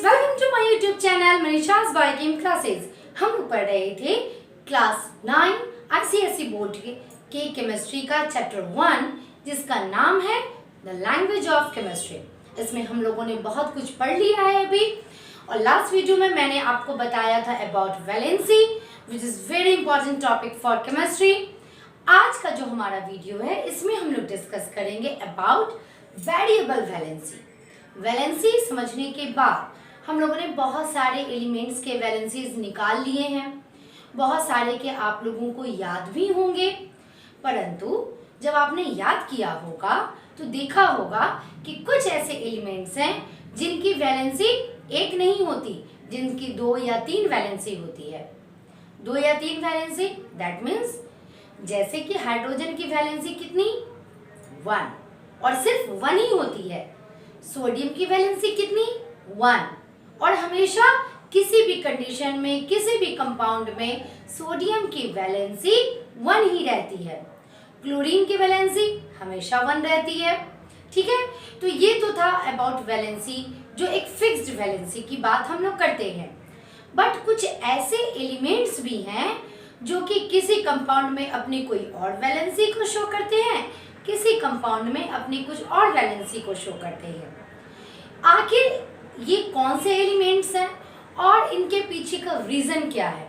Friends, welcome to my YouTube channel मनीषा's biochem classes. हम पढ़ रहे थे क्लास 9 आईसीएसई बोर्ड के केमिस्ट्री का चैप्टर 1 जिसका नाम है द लैंग्वेज ऑफ केमिस्ट्री। इसमें हम लोगों ने बहुत कुछ पढ़ लिया है अभी, और लास्ट वीडियो में मैंने आपको बताया था about valency which is very important topic for chemistry. आज का जो हमारा वीडियो है इसमें हम लोग डिस्कस करेंगे अबाउट वेरिएबल वैलेंसी। वैलेंसी समझने के बाद हम लोगों ने बहुत सारे एलिमेंट्स के वैलेंसीज निकाल लिए हैं, बहुत सारे के आप लोगों को याद भी होंगे, परंतु जब आपने याद किया होगा तो देखा होगा कि कुछ ऐसे एलिमेंट्स हैं जिनकी वैलेंसी एक नहीं होती, जिनकी 2 या 3 वैलेंसी होती है। 2 या 3 वैलेंसी दैट मीन्स जैसे कि हाइड्रोजन की वैलेंसी कितनी 1 और सिर्फ 1 ही होती है। सोडियम की वैलेंसी कितनी 1 और हमेशा किसी भी कंडीशन में किसी भी कंपाउंड में सोडियम की वैलेंसी 1 ही रहती है। क्लोरीन की वैलेंसी हमेशा 1 रहती है। ठीक है, तो ये तो था अबाउट वैलेंसी, जो एक फिक्स्ड वैलेंसी की बात हम लोग करते हैं। बट कुछ ऐसे एलिमेंट्स भी हैं जो कि किसी कंपाउंड में अपनी कोई और वैलेंसी को शो करते हैं, किसी कंपाउंड में अपनी कुछ और वैलेंसी को शो करते हैं। आखिर ये कौन से एलिमेंट्स हैं और इनके पीछे का रीजन क्या है?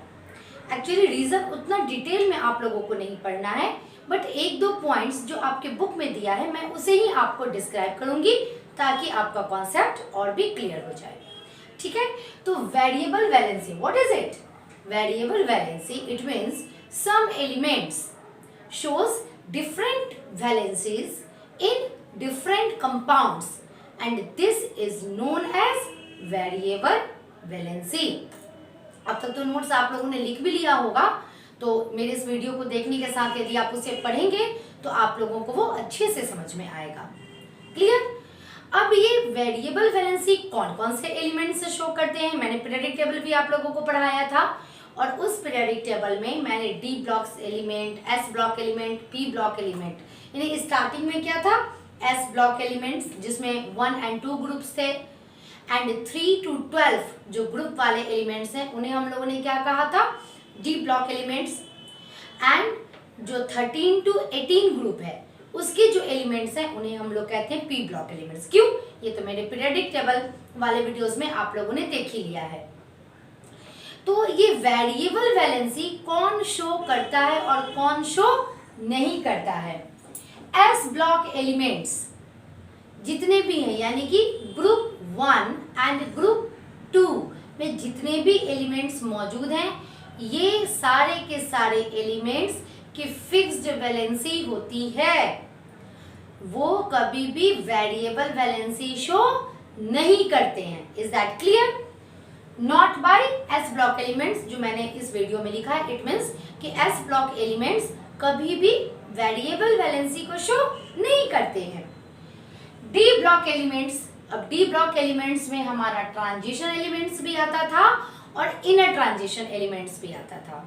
एक्चुअली रीजन उतना डिटेल में आप लोगों को नहीं पढ़ना है, बट 1-2 पॉइंट्स जो आपके बुक में दिया है मैं उसे ही आपको डिस्क्राइब करूंगी ताकि आपका कॉन्सेप्ट और भी क्लियर हो जाए। ठीक है, तो variable valency what is it? Variable valency it means some elements shows different valencies in different compounds and this is known as variable valency। अब तक तो नोट्स आप लोगों ने लिख भी लिया होगा, तो मेरे इस वीडियो को देखने के साथ यदि आप उसे पढ़ेंगे तो आप लोगों को वो अच्छे से समझ में आएगा। क्लियर? अब ये वेरिएबल वैलेंसी कौन कौन से एलिमेंट से शो करते हैं, मैंने पीरियोडिक टेबल भी आप लोगों को पढ़ाया था, और उस पीरियोडिक टेबल में मैंने D block element, S block element, P block element, यानी स्टार्टिंग में क्या था एस ब्लॉक एलिमेंट्स जिसमें 1 और 2 ग्रुप्स थे, एंड 3 to 12 जो ग्रुप वाले एलिमेंट्स हैं उन्हें हम लोगों ने क्या कहा था डी ब्लॉक एलिमेंट्स, एंड जो 13 to 18 ग्रुप है उसके जो एलिमेंट्स हैं उन्हें हम लोग कहते हैं पी ब्लॉक एलिमेंट्स। क्यों? ये तो मेरे पीरियोडिक टेबल वाले वीडियोस में आप लोगों ने देख ही लिया है। तो ये वेरिएबल वैलेंसी कौन शो करता है और कौन शो नहीं करता है? एस ब्लॉक एलिमेंट्स जितने भी हैं, यानी कि ग्रुप 1 एंड ग्रुप 2 में जितने भी एलिमेंट्स मौजूद हैं, ये सारे के सारे एलिमेंट्स की फिक्स्ड वैलेंसी होती है, वो कभी भी वेरिएबल वैलेंसी शो नहीं करते हैं। Is that clear? Not by S block elements, जो मैंने इस वीडियो में लिखा है इट मीन्स कि एस ब्लॉक एलिमेंट्स कभी भी वेरिएबल वैलेंसी को शो नहीं करते हैं। डी ब्लॉक एलिमेंट्स, अब डी ब्लॉक एलिमेंट्स में हमारा ट्रांजिशन एलिमेंट्स भी आता था और इनर ट्रांजिशन एलिमेंट्स भी आता था।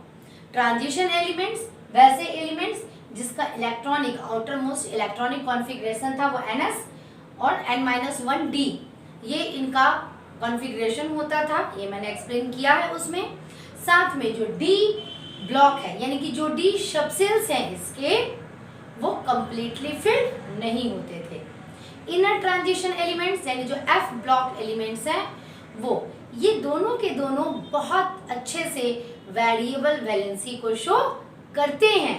ट्रांजिशन एलिमेंट्स वैसे एलिमेंट्स जिसका electronic outer most electronic configuration था वो NS और N-1D, ये इनका कॉन्फ़िगरेशन होता था, ये मैंने एक्सप्लेन किया है उसमें। साथ में जो डी ब्लॉक है, यानी कि जो डी सबसेल्स हैं इसके, वो कंप्लीटली फिल्ड नहीं होते थे। इनर ट्रांजिशन एलिमेंट्स यानी जो एफ ब्लॉक एलिमेंट्स हैं वो, ये दोनों के दोनों बहुत अच्छे से वेरिएबल वैलेंसी को शो करते हैं।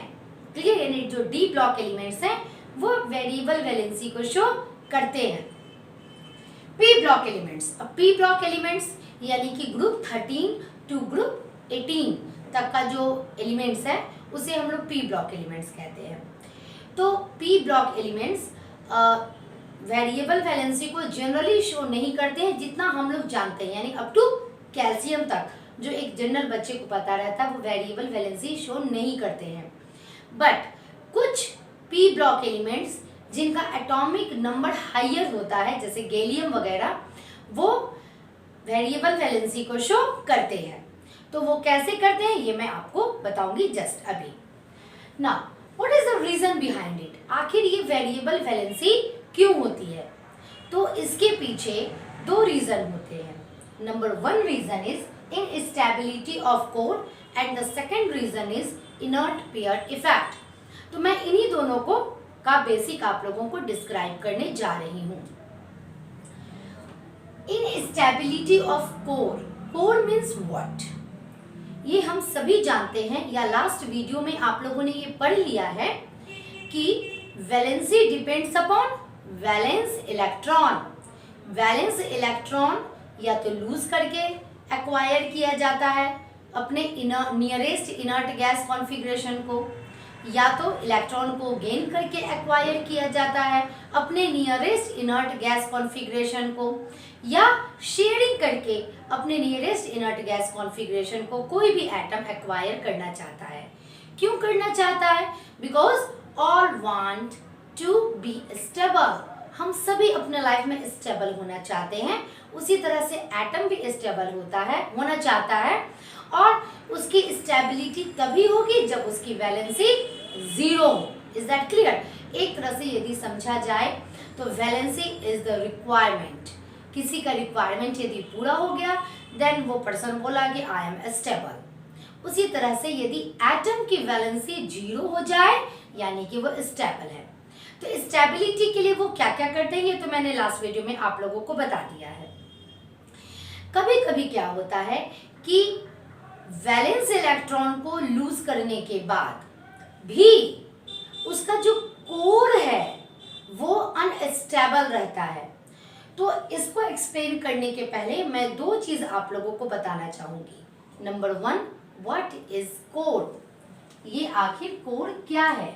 क्लियर? यानी जो डी ब्लॉक एलिमेंट्स हैं वो वेरिएबल वैलेंसी को शो करते हैं। पी ब्लॉक एलिमेंट्स, अब पी ब्लॉक एलिमेंट्स यानी कि ग्रुप 13 to ग्रुप 18 तक का जो एलिमेंट्स है उसे हम लोग पी ब्लॉक एलिमेंट्स कहते हैं। तो P block elements variable valency को जनरली शो नहीं करते हैं जितना हम लोग जानते हैं, यानी अप टू कैल्शियम तक जो एक जनरल बच्चे को पता रहता है वो वेरिएबल वैलेंसी शो नहीं करते हैं। बट कुछ पी ब्लॉक एलिमेंट्स जिनका एटॉमिक नंबर हायर होता है जैसे गैलियम वगैरह, वो वेरिएबल वैलेंसी को शो करते हैं। तो वो कैसे करते हैं ये मैं आपको बताऊंगी जस्ट अभी। Now what is the reason behind it? आखिर ये वेरिएबल वैलेंसी क्यों होती है? तो इसके पीछे 2 रीजन होते हैं। Number one reason is instability of core and the second reason is inert pair effect. तो मैं इन्हीं दोनों को का बेसिक आप लोगों को डिस्क्राइब करने जा रही हूँ. Instability of core. Core means what? ये हम सभी जानते हैं या लास्ट वीडियो में आप लोगों ने ये पढ़ लिया है कि valency depends upon valence electron. Valence electron या तो लूज करके एक्वायर किया जाता है अपने नियरेस्ट इनर्ट गैस कॉन्फ़िगरेशन को, या तो इलेक्ट्रॉन को गेन करके एक्वायर किया जाता है अपने नियरेस्ट इनर्ट गैस कॉन्फ़िगरेशन को, या शेयरिंग करके अपने नियरेस्ट इनर्ट गैस कॉन्फ़िगरेशन को कोई भी एटम एक्वायर करना चाहता है. क्यों करना चाहता है? Because all want to be stable. हम सभी अपने लाइफ में स्टेबल होना चाहते हैं. उसी तरह से एटम भी स्टेबल होना चाहता है और उसकी स्टेबिलिटी तभी होगी जब उसकी वैलेंसी जीरो हो. Is that clear? एक तरह से यदि समझा जाए तो वैलेंसी इज द रिक्वायरमेंट. किसी का रिक्वायरमेंट यदि पूरा हो गया देन वो पर्सन बोला कि आई एम स्टेबल. उसी तरह से यदि एटम की वैलेंसी जीरो हो जाए यानी कि वो स्टेबल है. तो स्टेबिलिटी के लिए वो क्या क्या करते हैं ये तो मैंने लास्ट वीडियो में आप लोगों को बता दिया है. कभी कभी क्या होता है कि वैलेंस इलेक्ट्रॉन को लूज करने के बाद भी उसका जो कोर है वो अनस्टेबल रहता है. तो इसको एक्सप्लेन करने के पहले मैं दो चीज आप लोगों को बताना चाहूंगी. Number one, what is core? ये आखिर कोर क्या है?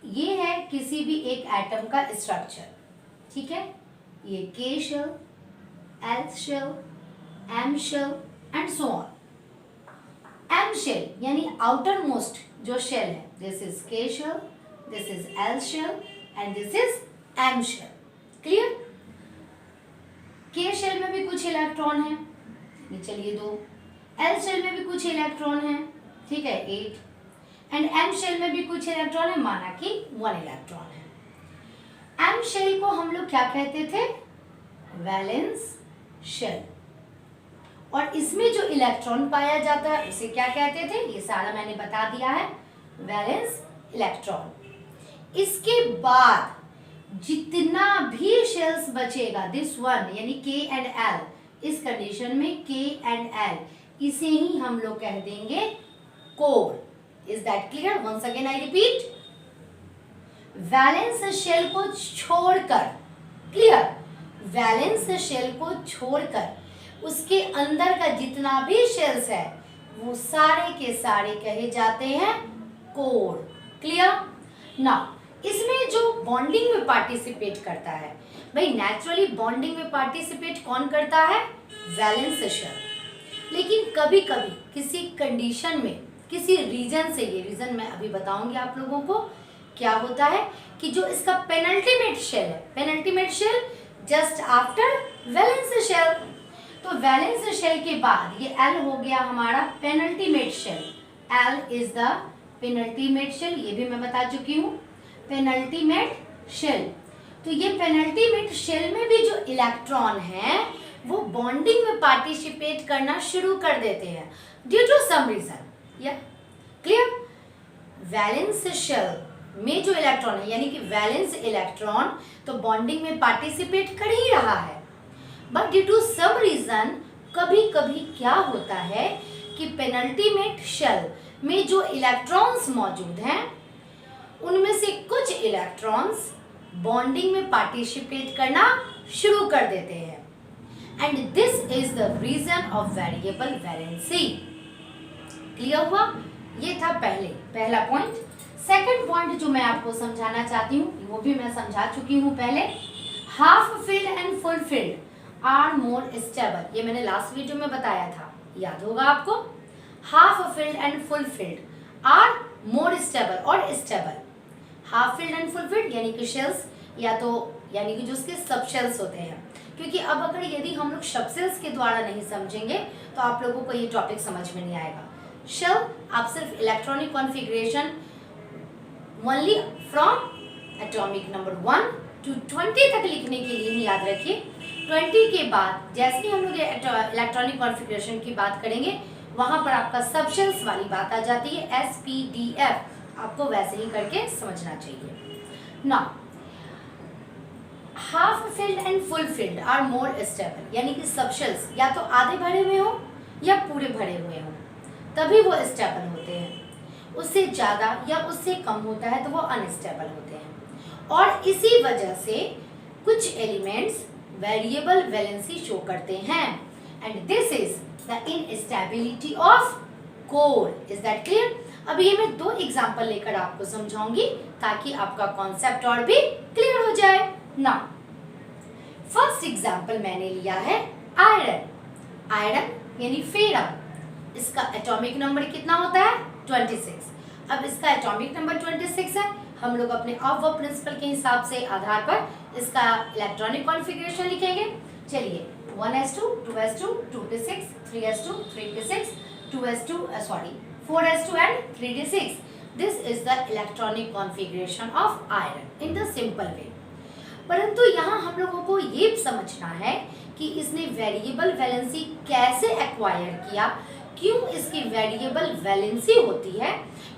ये है किसी भी एक एटम का स्ट्रक्चर. ठीक है, ये K shell, L shell, M shell and so on. M shell यानी आउटर मोस्ट जो शेल है, this is K shell, this is L shell and this is M shell. Clear? K shell में भी कुछ electron है, चलिए 2. L shell में भी कुछ इलेक्ट्रॉन है, ठीक है 8. एंड एम शेल में भी कुछ इलेक्ट्रॉन है, माना कि 1 इलेक्ट्रॉन है. एम शेल को हम लोग क्या कहते थे? Valence shell. और इसमें जो इलेक्ट्रॉन पाया जाता है उसे क्या कहते थे? ये सारा मैंने बता दिया है, वैलेंस इलेक्ट्रॉन. इसके बाद जितना भी शेल्स बचेगा, दिस वन यानी के एंड एल, इस कंडीशन में के एंड एल, इसे ही हम लोग कह देंगे core. Is that clear? Once again I repeat. Valence shell को छोड़कर, क्लियर? वैलेंस शेल को छोड़कर उसके अंदर का जितना भी शेल्स है वो सारे के सारे कहे जाते हैं कोर. क्लियर? नाउ इसमें जो बॉन्डिंग में पार्टिसिपेट करता है, भाई नेचुरली बॉन्डिंग में पार्टिसिपेट कौन करता है? Valence shell. लेकिन कभी कभी किसी कंडीशन में, किसी रीजन से, ये रीजन मैं अभी बताऊंगी आप लोगों को, क्या होता है कि जो इसका पेनल्टीमेट शेल है, penultimate shell just after valence shell. तो वैलेंस शेल के बाद ये एल हो गया हमारा penultimate shell. L is the penultimate shell, ये भी मैं बता चुकी हूँ, पेनल्टीमेट शेल. तो ये पेनल्टीमेट शेल में भी जो इलेक्ट्रॉन है वो बॉन्डिंग में पार्टिसिपेट करना शुरू कर देते हैं ड्यू टू सम रीजन. या क्लियर? वैलेंस शेल में जो इलेक्ट्रॉन है यानी कि वैलेंस इलेक्ट्रॉन तो बॉन्डिंग में पार्टिसिपेट कर ही रहा है, but due to some reason कभी कभी क्या होता है कि पेनल्टीमेट शेल में जो इलेक्ट्रॉन्स मौजूद हैं उनमें से कुछ इलेक्ट्रॉन्स बॉन्डिंग में पार्टिसिपेट करना शुरू कर देते हैं. And this is the reason of variable valency. Clear हुआ? ये था पहला पॉइंट. सेकंड पॉइंट जो मैं आपको समझाना चाहती हूँ वो भी मैं समझा चुकी हूँ पहले. Half filled and full filled are more stable. ये मैंने लास्ट वीडियो में बताया था, याद होगा आपको. Half filled and full filled are more stable और stable. Half filled and full filled यानी कि शेल्स, या तो यानी कि जो उसके सब शेल्स होते हैं, क्योंकि अब अगर यदि हम लोग सब शेल्स के द्वारा नहीं समझेंगे तो आप लोगों को ये टॉपिक समझ में नहीं आएगा. शेल आप सिर्फ electronic configuration only from atomic number 1 to 20 तक लिखने के लिए ही याद रखिए. 20 के बाद जैसे ही हम लोग इलेक्ट्रॉनिक कॉन्फ़िगरेशन की बात करेंगे वहां पर आपका सब शेल्स वाली बात आ जाती है, SPDF आपको वैसे ही करके समझना चाहिए। Now half filled and full filled are more stable, यानी कि सब शेल्स या तो आधे भरे हुए हो या पूरे भरे हुए हो तभी वो स्टेबल होते हैं, उससे ज़्यादा या उससे कम होता है तो वो अनस्टेबल होते हैं। और इसी वजह से कुछ एलिमेंट्स वेरिएबल वैलेंसी शो करते हैं and this is the instability of core. Is that clear? अब ये मैं 2 एग्जांपल लेकर आपको समझाऊंगी ताकि आपका कॉन्सेप्ट और भी क्लियर हो जाए। नाउ फर्स्ट एग्जांपल मैंने लिया है आयरन। आयरन यानी फेरम, इसका एटॉमिक नंबर कितना होता है? 26। अब इसका एटॉमिक नंबर 26 है, हम लोग अपने ऑफ प्रिंसिपल के हिसाब से आधार पर इसका इलेक्ट्रॉनिक कॉन्फ़िगरेशन लिखेंगे। चलिए 1s2 2s2 2p6 3s2 3p6 2s2 4s2 and 3d6. This is the electronic configuration of iron in the simple way. परंतु यहाँ हम लोगों को ये समझना है कि इसने वेरिएबल वैलेंसी कैसे एक्वायर किया, क्यों इसकी वेरिएबल वैलेंसी होती है।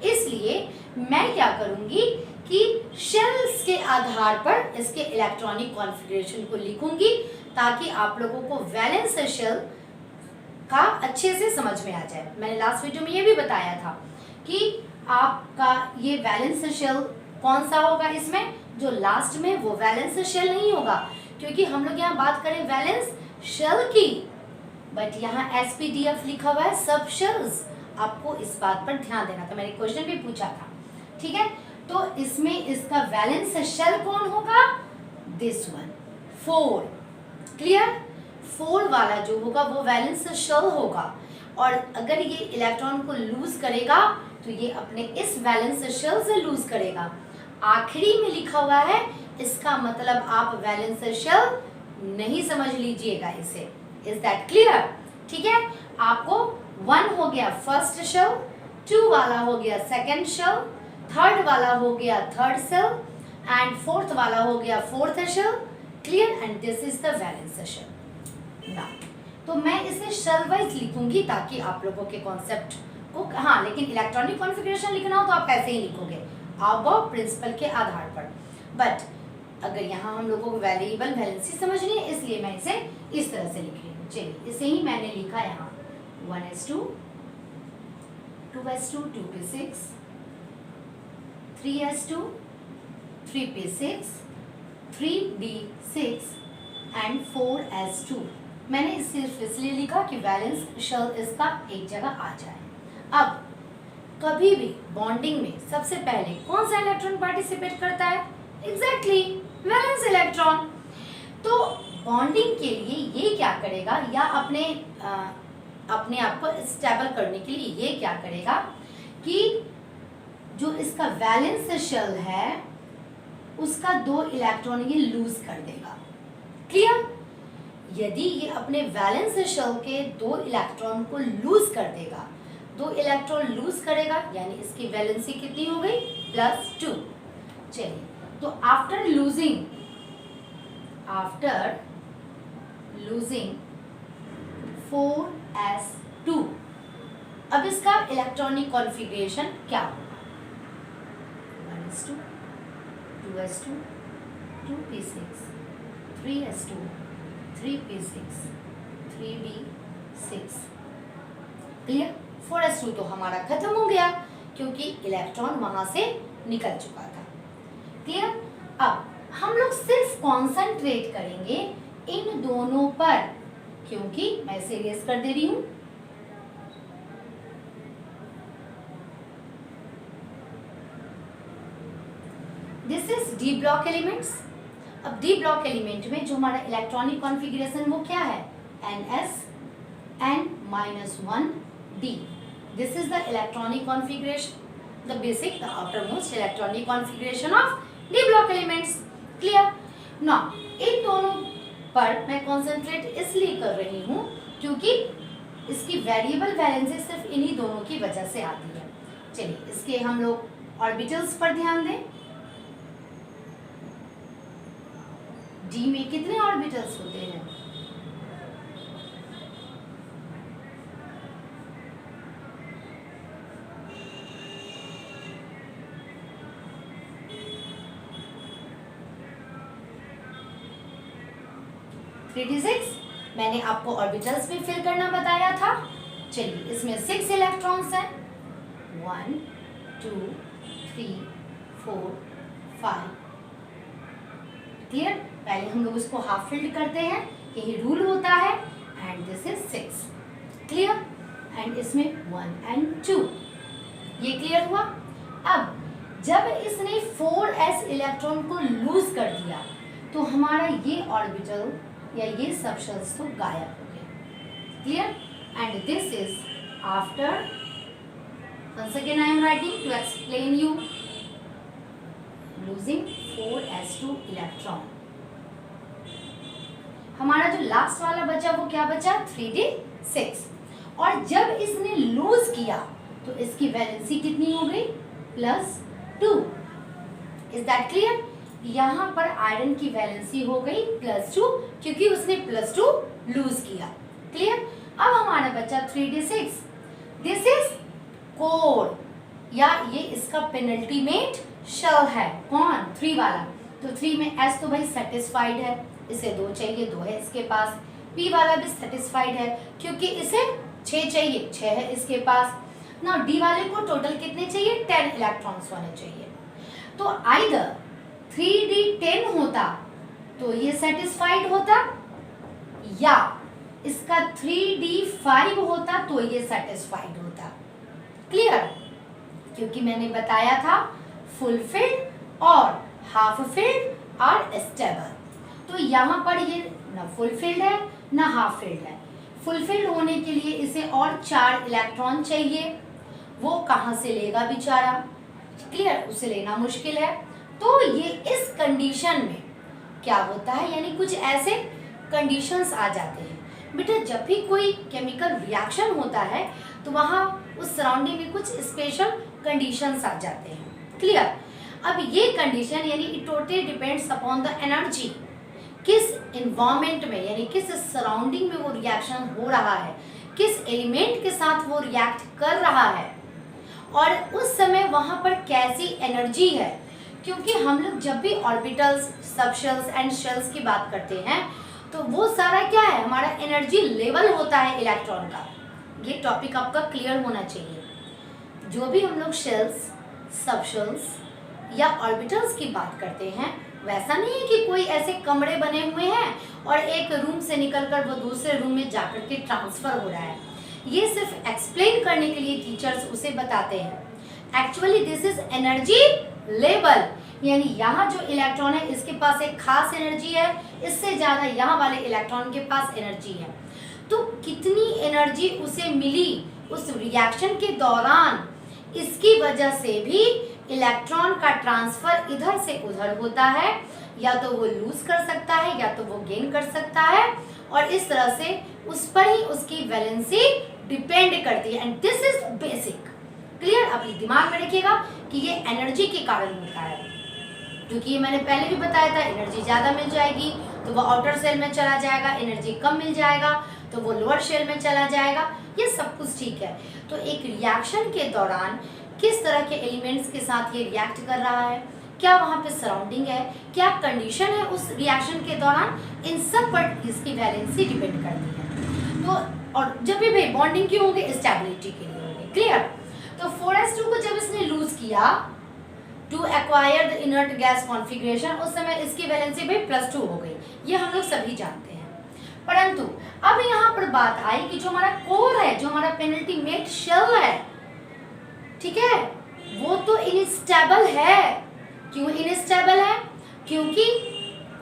इसलिए मैं क्या करूंगी कि शेल्स के आधार पर इसके इलेक्ट्रॉनिक कॉन्फ़िगरेशन को लिखूंगी ताकि आप लोगों को वैलेंस शेल का अच्छे से समझ में आ जाए। मैंने लास्ट वीडियो में ये भी बताया था कि आपका ये वैलेंस शेल कौन सा होगा, इसमें जो लास्ट में वो वैलेंस शेल नहीं होगा, क्योंकि हम लोग यहाँ बात करें वैलेंस शेल की, बट यहाँ SPDF लिखा हुआ है सब शेल्स। आपको इस बात पर ध्यान देना था, मैंने क्वेश्चन भी पूछा था, ठीक है। तो इसमें इसका वैलेंस शेल कौन होगा? This one 4। क्लियर? 4 वाला जो होगा वो वैलेंस शेल होगा, और अगर ये इलेक्ट्रॉन को लूज करेगा तो ये अपने इस वैलेंस शेल से लूज करेगा। आखिरी में लिखा हुआ है, इसका मतलब आप वैलेंस शेल नहीं समझ लीजिएगा इसे। Is that clear? ठीक है, आपको 1 हो गया फर्स्ट शेल, 2 वाला हो गया सेकंड शेल, 3rd वाला हो गया 3rd शेल एंड 4th वाला हो गया 4th shell. Clear? And this is the valence shell. Now तो मैं इसे शेल वाइज लिखूंगी ताकि आप लोगों के कॉन्सेप्ट को, हाँ लेकिन इलेक्ट्रॉनिक कॉन्फ़िगरेशन लिखना हो तो आप ऐसे ही लिखोगे ऑफ प्रिंसिपल के आधार पर, बट अगर यहाँ हम लोगों को वेरिएबल वैलेंसी समझनी है इसलिए मैं इसे इस तरह से लिख रही हूँ। चलिए इसे ही मैंने लिखा यहाँ 1s2 2s2 2p6 3s2 3p6 3d6 and 4s2। मैंने इसे सिर्फ इसलिए लिखा कि वैलेंस शेल इसका एक जगह आ जाए। अब कभी भी बॉन्डिंग में सबसे पहले कौन सा इलेक्ट्रॉन पार्टिसिपेट करता है? Exactly valence electron. तो बॉन्डिंग के लिए ये क्या करेगा, या अपने आप को स्टेबल करने के लिए ये क्या करेगा कि जो इसका वैलेंस शेल है उसका 2 इलेक्ट्रॉन ये लूज कर देगा। क्लियर? यदि ये अपने वैलेंस शेल के 2 इलेक्ट्रॉन को लूज कर देगा, 2 इलेक्ट्रॉन लूज करेगा यानी इसकी वैलेंसी कितनी हो गई? +2। चलिए तो आफ्टर लूजिंग 4s2 अब इसका इलेक्ट्रॉनिक कॉन्फ़िगरेशन क्या होगा? 1s2 2s2 2p6 3s2 3p6 3d6। Clear? 4s2 तो हमारा खत्म हो गया क्योंकि इलेक्ट्रॉन वहां से निकल चुका था। क्लियर? अब हम लोग सिर्फ कॉन्सेंट्रेट करेंगे इन दोनों पर, क्योंकि मैं इसे इरेज कर दे रही हूं। This is D block elements. अब डी ब्लॉक एलिमेंट में जो हमारा इलेक्ट्रॉनिक कॉन्फ़िगरेशन वो क्या है? ns n-1d। This is the electronic configuration, the basic, the outermost electronic configuration of d block elements. Clear? Now, इन दोनों पर मैं concentrate इसलिए कर रही हूँ क्योंकि इसकी वेरिएबल वैलेंसी सिर्फ इन्हीं दोनों की वजह से आती है। चलिए इसके हम लोग ऑर्बिटल्स पर ध्यान दें। d में कितने ऑर्बिटल्स होते हैं? 3d6 मैंने आपको ऑर्बिटल्स में फिल करना बताया था। चलिए इसमें 6 इलेक्ट्रॉन्स हैं, 1 2 3 4 5। क्लियर? पहले हम लोग उसको हाफ फिल्ड करते हैं, यही रूल होता है। And this is 6। Clear? And इसमें 1 and 2। ये क्लियर हुआ? अब जब इसने 4s इलेक्ट्रॉन को लूज कर दिया तो हमारा ये ऑर्बिटल या ये सबशेल्स तो गायब हो गए। Clear? And this is after, once again I am writing to explain you, losing 4s2 electron. हमारा जो लास्ट वाला बचा वो क्या बचा? 3d6। और जब इसने लूज किया तो इसकी वैलेंसी कितनी हो गई? +2। Is that clear? यहाँ पर आयरन की वैलेंसी हो गई +2 क्योंकि उसने +2 लूज किया। क्लियर? अब हमारा बचा 3d6। दिस इज कोर या ये इसका पेनल्टीमेट शेल है। कौन? 3 वाला। तो 3 में s तो भाई सेटिस्फाइड है, इसे 2 चाहिए, 2 है इसके पास। p वाला भी सेटिस्फाइड है क्योंकि इसे 6 चाहिए, 6 है इसके पास ना। d वाले को टोटल कितने चाहिए? 10 इलेक्ट्रॉन्स होने चाहिए। तो आइदर 3d10 होता तो ये सेटिस्फाइड होता, या इसका 3d5 होता तो ये सेटिस्फाइड होता। क्लियर? क्योंकि मैंने बताया था फुल फिल्ड और हाफ फिल्ड और स्टेबल। तो यहाँ पर ये ना फुल फिल्ड है ना हाफ फिल्ड है। फुल फिल्ड होने के लिए इसे और 4 इलेक्ट्रॉन चाहिए, वो कहाँ से लेगा बेचारा? क्लियर? उसे लेना मुश्किल है। तो ये इस कंडीशन में क्या होता है, यानी कुछ ऐसे कंडीशंस आ जाते हैं। बेटा जब भी कोई केमिकल रिएक्शन होता है तो वहाँ उस सराउंडिंग में कुछ स्पेशल कंडीशंस आ जाते हैं। क्लियर? अब ये कंडीशन यानी it totally depends upon the energy, किस इन्वायरमेंट में यानी किस सराउंडिंग में वो रिएक्शन हो रहा है, किस एलिमेंट के साथ वो रिएक्ट कर रहा है और उस समय वहाँ पर कैसी एनर्जी है। क्योंकि हम लोग जब भी ऑर्बिटल्स, सबशेल्स एंड शेल्स की बात करते हैं तो वो सारा क्या है? हमारा एनर्जी लेवल होता है इलेक्ट्रॉन का। ये टॉपिक आपका क्लियर होना चाहिए। जो भी हम लोग शेल्स, सबशेल्स या ऑर्बिटल्स की बात करते हैं, वैसा नहीं है कि कोई ऐसे कमरे बने हुए हैं और एक रूम से निकलकर वो दूसरे रूम में जाकर के ट्रांसफर हो रहा है। ये सिर्फ एक्सप्लेन करने के लिए टीचर्स उसे बताते हैं। Actually this is energy level, यानी यहाँ जो इलेक्ट्रॉन है इसके पास एक खास एनर्जी है, इससे ज़्यादा यहाँ वाले इलेक्ट्रॉन के पास एनर्जी है। तो कितनी एनर्जी उसे मिली उस रिएक्शन के दौरान, इसकी वजह से भी इलेक्ट्रॉन का ट्रांसफर इधर से उधर होता है। या तो वो लूज कर सकता है या तो वो गेन कर सकता है, और इस तरह से उस पर ही उसकी वैलेंसी डिपेंड करती है। And this is basic. Clear? आप ये दिमाग में रखिएगा कि ये एनर्जी के कारण होता है। क्योंकि ये मैंने पहले भी बताया था, एनर्जी ज़्यादा मिल जाएगी तो वो आउटर सेल में चला जाएगा, एनर्जी कम मिल जाएगा तो वो लोअर सेल में चला जाएगा। ये सब कुछ ठीक है। तो एक रिएक्शन के दौरान किस तरह के एलिमेंट्स के साथ ये रिएक्ट कर रहा है, क्या वहाँ पे सराउंडिंग है, क्या कंडीशन है उस रिएक्शन के दौरान, इन सब पर इसकी वैलेंसी डिपेंड करती है। तो और जब भी भाई बॉन्डिंग क्यों होगी? स्टेबिलिटी के लिए होगी। क्लियर? तो 4s2 को जब इसने लूज किया to acquire the inert gas configuration, उस समय इसकी वैलेंसी भाई +2 हो गई। ये हम लोग सभी जानते हैं। परंतु अब यहाँ पर बात आई कि जो हमारा कोर है, जो हमारा पेनल्टीमेट शेल है, ठीक है, वो तो इनस्टेबल है। क्यों इनस्टेबल है? क्योंकि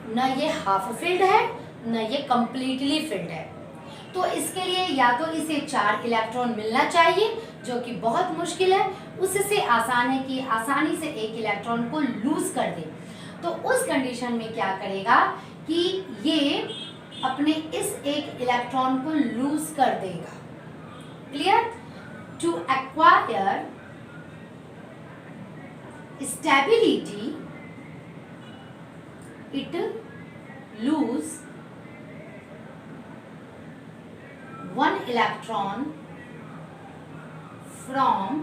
न ये हाफ फिल्ड है न ये कंप्लीटली फिल्ड है। तो इसके लिए या तो इसे 4 इलेक्ट्रॉन मिलना चाहिए, जो कि बहुत मुश्किल है। उससे आसान है कि आसानी से एक इलेक्ट्रॉन को लूज कर दे। तो उस कंडीशन में क्या करेगा कि ये अपने इस एक इलेक्ट्रॉन को लूज कर देगा। Clear? To acquire stability, it lose 1 electron from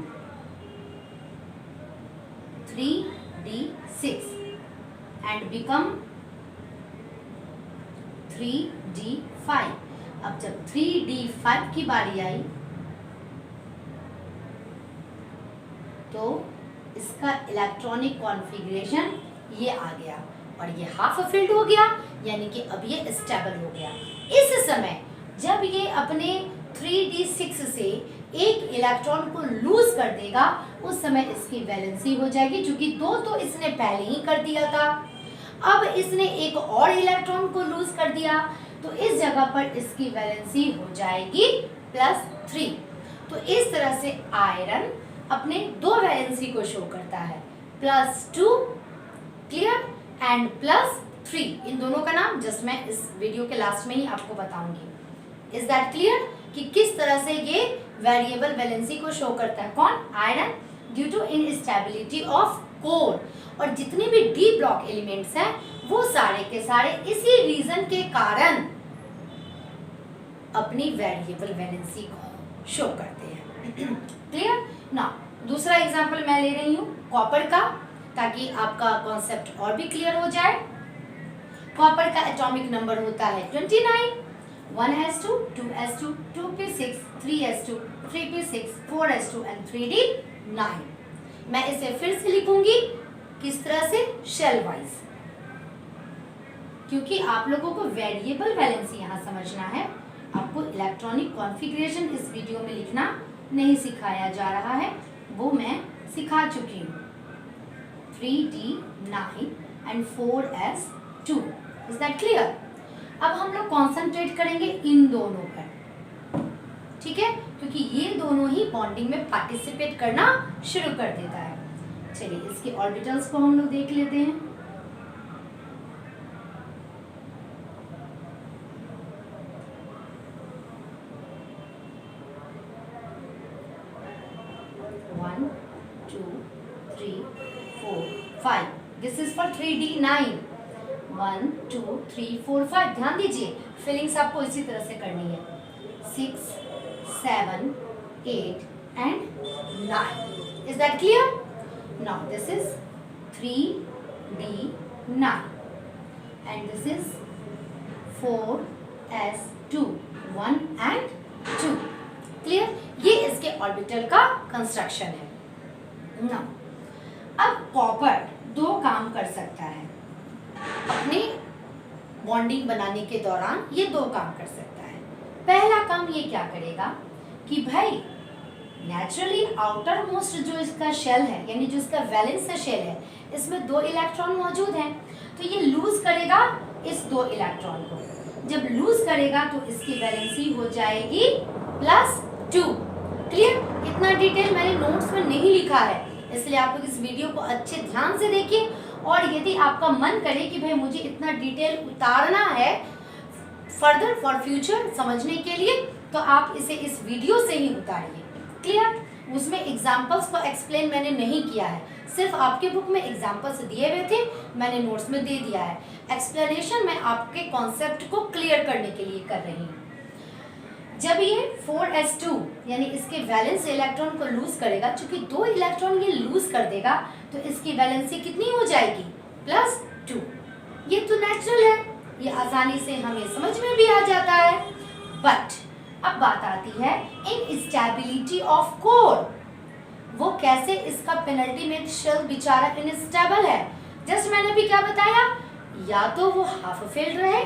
3d6 and become 3d5। अब जब 3d5 की बारी आई तो इसका इलेक्ट्रॉनिक कॉन्फ़िगरेशन ये आ गया और ये हाफ फिल्ड हो गया, यानी कि अब ये स्टेबल हो गया। इस समय जब ये अपने 3d6 से एक इलेक्ट्रॉन को लूज कर देगा, उस समय इसकी वैलेंसी हो जाएगी, क्योंकि 2 तो इसने पहले ही कर दिया था। अब इसने एक और इलेक्ट्रॉन को लूज कर दिया, तो इस जगह पर इसकी वैलेंसी हो जाएगी +3। तो इस तरह से आयरन अपने 2 वैलेंसी को शो करता है, +2 क्लियर एंड +3। इन दोनों का नाम जस्ट मैं इस वीडियो के लास्ट में ही आपको बताऊंगी। इज दैट क्लियर कि किस तरह से ये वेरिएबल वैलेंसी को शो करता है? कौन? Iron, due to instability of core. और जितने भी डी ब्लॉक एलिमेंट्स हैं वो सारे के सारे इसी रीजन के कारण अपनी वेरिएबल वैलेंसी को शो करते हैं। क्लियर ना? दूसरा एग्जांपल मैं ले रही हूँ कॉपर का, ताकि आपका कॉन्सेप्ट और भी क्लियर हो जाए। कॉपर का एटॉमिक नंबर होता है 29, 1s2, 2s2, 2p6, 3s2, 3p6, 4s2 and 3d9। मैं इसे फिर से लिखूंगी किस तरह से? शेल वाइज, क्योंकि आप लोगों को वेरिएबल वैलेंसी यहाँ समझना है। आपको इलेक्ट्रॉनिक कॉन्फ़िगरेशन इस वीडियो में लिखना नहीं सिखाया जा रहा है, वो मैं सिखा चुकी हूँ। 3d9 and 4s2। Is that clear? अब हम लोग कॉन्सेंट्रेट करेंगे इन दोनों पर, ठीक है, क्योंकि ये दोनों ही बॉन्डिंग में पार्टिसिपेट करना शुरू कर देता है। चलिए इसके ऑर्बिटल्स को हम लोग देख लेते हैं। One, 2, 3, 4, 5. This is for 3d9. 1, 2, 3, 4, 5. ध्यान दीजिए, फिलिंग्स आपको इसी तरह से करनी है। 6, 7, 8 and 9. Is that clear? Now this is 3d9 and this is 4s2, 1 and 2. Clear? ये इसके ऑर्बिटल का कंस्ट्रक्शन है ना। अब कॉपर 2 काम कर सकता है अपने बॉन्डिंग बनाने के दौरान, ये 2 काम कर सकता है। पहला काम ये क्या करेगा कि भाई नेचुरली आउटर मोस्ट जो इसका शेल है, यानी जो इसका वैलेंस शेल है, इसमें 2 इलेक्ट्रॉन मौजूद हैं, तो ये लूज करेगा इस 2 इलेक्ट्रॉन को। जब लूज करेगा तो इसकी वैलेंसी हो जाएगी +2। क्लियर? इतना डिटेल मैंने नोट्स में नहीं लिखा है, इसलिए आप लोग इस वीडियो को अच्छे ध्यान से देखिए। और यदि आपका मन करे कि भाई मुझे इतना डिटेल उतारना है फर्दर फॉर फ्यूचर समझने के लिए, तो आप इसे इस वीडियो से ही उतारिए। क्लियर? उसमें एग्जाम्पल्स को एक्सप्लेन मैंने नहीं किया है, सिर्फ आपके बुक में एग्जाम्पल्स दिए हुए थे, मैंने नोट्स में दे दिया है। एक्सप्लेनेशन मैं आपके कॉन्सेप्ट को क्लियर करने के लिए कर रही हूँ। जब ये 4s2 यानी इसके वैलेंस इलेक्ट्रॉन को लूज करेगा, चूंकि 2 इलेक्ट्रॉन ये लूज कर देगा, तो इसकी वैलेंसी कितनी हो जाएगी? +2। ये तो नेचुरल है, ये आसानी से हमें समझ में भी आ जाता है। बट अब बात आती है इनस्टेबिलिटी ऑफ कोर। वो कैसे इसका पेनल्टीमेट शेल बेचारा इनस्टेबल है? जस्ट मैंने भी क्या बताया, या तो वो हाफ फिल्ड रहे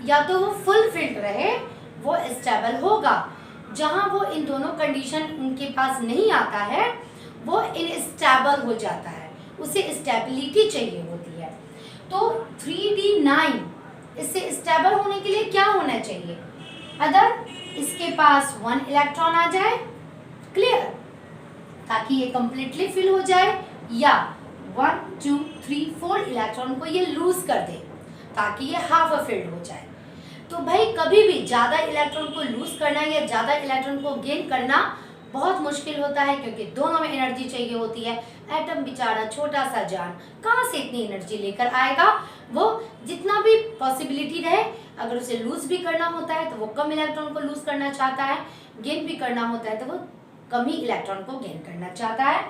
या तो वो फुल फिल्ड रहे, वो स्टेबल होगा। जहां वो इन दोनों कंडीशन उनके पास नहीं आता है, वो इनस्टेबल हो जाता है, उसे स्टेबिलिटी चाहिए होती है। तो 3d9 इससे स्टेबल होने के लिए क्या होना चाहिए? अदर इसके पास 1 इलेक्ट्रॉन आ जाए, क्लियर, ताकि ये कंप्लीटली फिल हो जाए, या 1, 2, 3, 4 इलेक्ट्रॉन को ये लूज कर दे ताकि ये हाफ फिल्ड हो जाए। तो भाई कभी भी ज़्यादा इलेक्ट्रॉन को लूज करना या ज़्यादा इलेक्ट्रॉन को गेन करना बहुत मुश्किल होता है, क्योंकि दोनों में एनर्जी चाहिए होती है। एटम बेचारा छोटा सा जान कहाँ से इतनी एनर्जी लेकर आएगा? वो जितना भी पॉसिबिलिटी रहे, अगर उसे लूज भी करना होता है तो वो कम इलेक्ट्रॉन को लूज करना चाहता है, गेन भी करना होता है तो वो कम ही इलेक्ट्रॉन को गेन करना चाहता है।